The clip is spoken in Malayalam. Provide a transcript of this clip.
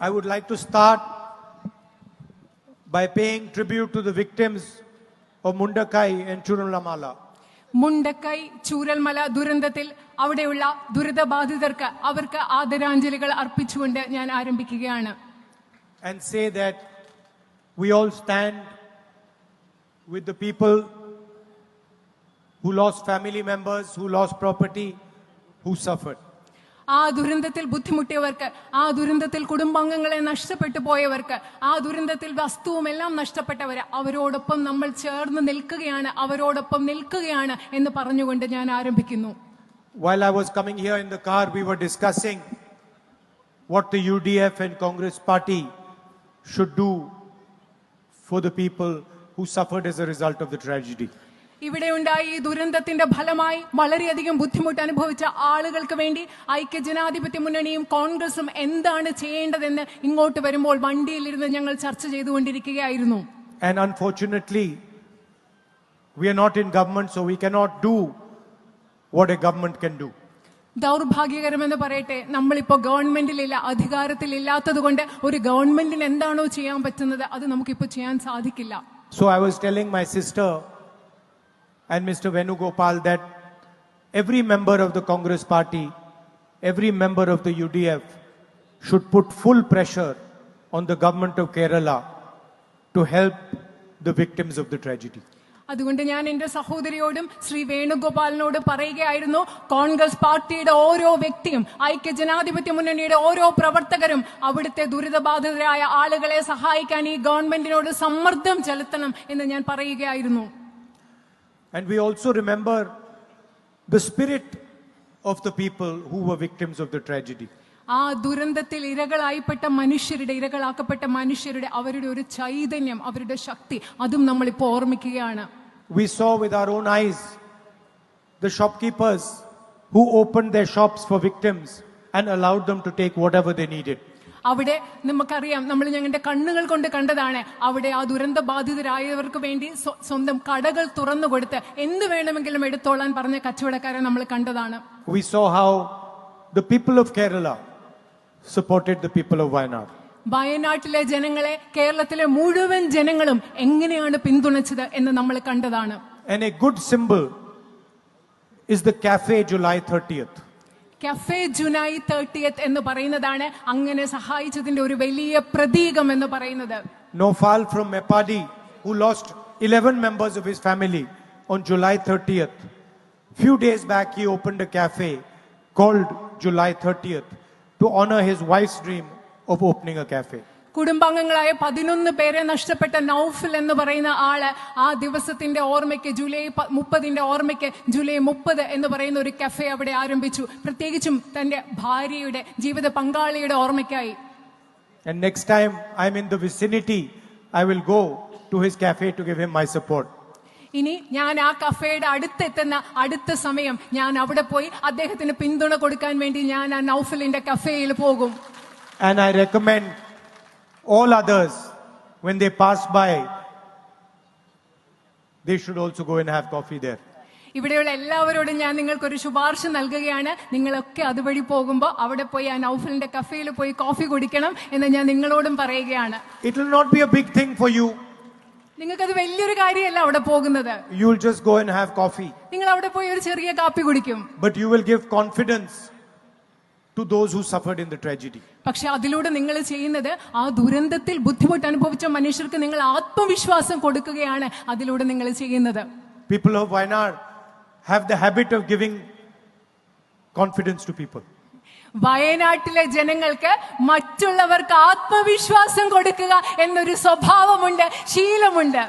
I would like to start by paying tribute to the victims of Mundakai and Churalamala. Mundakkai Chooralmala ദുരന്തത്തിൽ അവിടെയുള്ള ദുരിതബാധിതർക്ക് അവർക്ക് ആദരാഞ്ജലികൾ അർപ്പിച്ചുകൊണ്ട് ഞാൻ ആരംഭിക്കുകയാണ്. And say that we all stand with the people who lost family members, who lost property, who suffered. ആ ദുരന്തത്തിൽ ബുദ്ധിമുട്ടിയവർക്ക്, ആ ദുരന്തത്തിൽ കുടുംബാംഗങ്ങളെ നഷ്ടപ്പെട്ടു പോയവർക്ക്, ആ ദുരന്തത്തിൽ വസ്തുവും എല്ലാം നഷ്ടപ്പെട്ടവര്, അവരോടൊപ്പം നമ്മൾ ചേർന്ന് നിൽക്കുകയാണ്, അവരോടൊപ്പം നിൽക്കുകയാണ് എന്ന് പറഞ്ഞുകൊണ്ട് ഞാൻ ആരംഭിക്കുന്നു. While I was coming here in the car, we were discussing what the UDF and Congress party should do for the people who suffered as a result of the tragedy. ഇവിടെ ഉണ്ടായി ഈ ദുരന്തത്തിന്റെ ഫലമായി വളരെയധികം ബുദ്ധിമുട്ട് അനുഭവിച്ച ആളുകൾക്ക് വേണ്ടി ഐക്യജനാധിപത്യ മുന്നണിയും കോൺഗ്രസും എന്താണ് ചെയ്യേണ്ടതെന്ന് ഇങ്ങോട്ട് വരുമ്പോൾ വണ്ടിയിലിരുന്ന് ഞങ്ങൾ ചർച്ച ചെയ്തുകൊണ്ടിരിക്കുകയായിരുന്നു. And unfortunately, we are not in government, so we cannot do what a government can do. ദൗർഭാഗ്യകരമെന്ന് പറയട്ടെ, നമ്മളിപ്പോ ഗവൺമെന്റിലില്ല, അധികാരത്തിൽ കൊണ്ട് ഒരു ഗവൺമെന്റിന് എന്താണോ ചെയ്യാൻ പറ്റുന്നത് അത് നമുക്കിപ്പോ ചെയ്യാൻ സാധിക്കില്ല. So I was telling my sister and Mr. Venugopal that every member of the Congress party, every member of the UDF should put full pressure on the government of Kerala to help the victims of the tragedy. അതുകൊണ്ട് ഞാൻ എന്റെ സഹോദരിയോടും ശ്രീ വേണുഗോപാലിനോട് പറയുകയായിരുന്നു, കോൺഗ്രസ് പാർട്ടിയുടെ ഓരോ വ്യക്തിയും ഐക്യജനാധിപത്യ മുന്നണിയുടെ ഓരോ പ്രവർത്തകരും അവിടുത്തെ ദുരിതബാധിതരായ ആളുകളെ സഹായിക്കാൻ ഈ ഗവൺമെന്റിനോട് സമ്മർദ്ദം ചെലുത്തണം എന്ന് ഞാൻ പറയുകയായിരുന്നു. And we also remember the spirit of the people who were victims of the tragedy. ആ ദുരന്തത്തിൽ ഇരകളാക്കപ്പെട്ട മനുഷ്യരുടെ അവരുടെ ഒരു ചൈതന്യം, അവരുടെ ശക്തി, അതും നമ്മൾ ഇപ്പോൾ ഓർമ്മിക്കുകയാണ്. We saw with our own eyes the shopkeepers who opened their shops for victims and allowed them to take whatever they needed. അവിടെ നമുക്കറിയാം, നമ്മൾ ഞങ്ങളുടെ കണ്ണുകൾ കൊണ്ട് കണ്ടതാണ്, അവിടെ ആ ദുരന്ത ബാധിതരായവർക്ക് വേണ്ടി സ്വന്തം കടകൾ തുറന്നു കൊടുത്ത് എന്ത് വേണമെങ്കിലും എടുത്തോളാൻ പറഞ്ഞ കച്ചവടക്കാരെ നമ്മൾ കണ്ടതാണ്. We saw how the people of Kerala supported the people of Wayanad. വയനാട്ടിലെ ജനങ്ങളെ കേരളത്തിലെ മുഴുവൻ ജനങ്ങളും എങ്ങനെയാണ് പിന്തുണച്ചത് എന്ന് നമ്മൾ കണ്ടതാണ്. And a good symbol is the Cafe July 30th. Cafe July 30th എന്ന് പറയുന്നതാണ് അങ്ങനെ സഹായിച്ചതിന്റെ ഒരു വലിയ പ്രതീകം എന്ന് പറയുന്നത്. Nofal from Mepadi, who lost 11 members of his family on July 30th. Few days back he opened a cafe called July 30th to honor his wife's dream of opening a cafe. കുടുംബാംഗങ്ങളായ 11 പേരെ നഷ്ടപ്പെട്ട നൗഫൽ എന്ന് പറയുന്ന ആള് ആ ദിവസത്തിന്റെ ഓർമ്മയ്ക്ക്, ജൂലൈ 30ന്റെ ഓർമ്മയ്ക്ക് ജൂലൈ 30 എന്ന് പറയുന്ന ഒരു കഫേ അവിടെ ആരംഭിച്ചു, പ്രത്യേകിച്ചും തന്റെ ഭാര്യയുടെ ജീവിത പങ്കാളിയുടെ ഓർമ്മയ്ക്കായി. And next time I'm in the vicinity, I will go to his cafe to give him my support. ഇനി ഞാൻ ആ കഫേയുടെ അടുത്ത സമയം ഞാൻ അവിടെ പോയി അദ്ദേഹത്തിന് പിന്തുണ കൊടുക്കാൻ വേണ്ടി ഞാൻ ആ നൗഫലിന്റെ കഫേയിൽ പോകും. And I recommend all others, when they pass by, they should also go and have coffee there. ഇവിടെയുള്ള എല്ലാവരോടും ഞാൻ നിങ്ങൾക്കൊരു ശുപാർശ നൽകുകയാണ്, നിങ്ങളൊക്കെ അതുവഴി പോകുമ്പോൾ അവിടെ പോയി ആ നൗഫലിന്റെ കഫേയിൽ പോയി കോഫി കുടിക്കണം എന്ന് ഞാൻ നിങ്ങളോടും പറയുകയാണ്. It will not be a big thing for you. നിങ്ങൾക്കത് വലിയൊരു കാര്യമല്ല അവിടെ പോകുന്നത്. You will just go and have coffee. നിങ്ങൾ അവിടെ പോയി ഒരു ചെറിയ കാപ്പി കുടിക്കും. But you will give confidence to those who suffered in the tragedy. പക്ഷെ അതിലൂടെ നിങ്ങൾ ചെയ്യുന്നത് ആ ദുരന്തത്തിൽ ബുദ്ധിമുട്ട് അനുഭവിച്ച മനുഷ്യർക്ക് നിങ്ങൾ ആത്മവിശ്വാസം കൊടുക്കുകയാണ് അതിലൂടെ നിങ്ങൾ ചെയ്യുന്നത്. People of Wayanad have the habit of giving confidence to people. വയനാട്ടിലെ ജനങ്ങൾക്ക് മറ്റുള്ളവർക്ക് ആത്മവിശ്വാസം കൊടുക്കുക എന്നൊരു സ്വഭാവമുണ്ട്, ശീലമുണ്ട്.